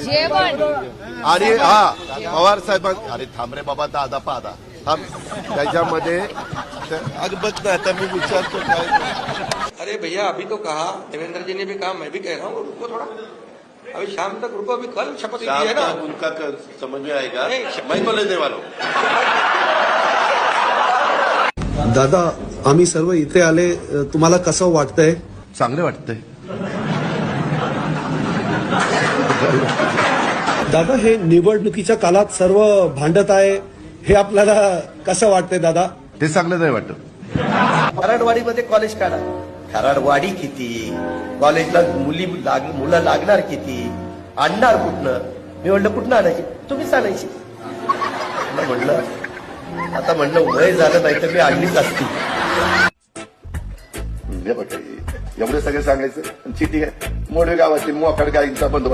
जेवण आणि हा पवार साहेब अरे थांब रे बाबा दादा पादा थांब त्याच्यामध्ये अरे बघ ना आता मी विचारतो काय अरे भैया अभी तो कहा देवेंद्र जी ने भी कहा मैं भी कह रहा हूँ रुको थोड़ा अभी शाम तक रुको अभी कल शपथ ली है ना उनका समझ में आएगा नहीं, मैं तो लेने वाला हूं। दादा आम्ही सर्व इथे आले तुम्हाला कसं वाटतंय? चांगलं वाटतंय दादा हे निवडणुकीच्या काळात सर्व भांडत आहे हे आपल्याला कसं वाटतंय दादा? ते चांगलं नाही वाटत। खराडवाडीमध्ये कॉलेज काढा खराडवाडी किती कॉलेजला मुलं लागणार किती आणणार कुठनं मी म्हणलं कुठनं आणायची तुम्हीच आणायची म्हणलं आता म्हणलं वय झालं नाही तर मी आणलीच असती एवढे सगळे सांगायचं चिठी आहे मोठे गावातील मोकाड गायींचा बंदोबस्त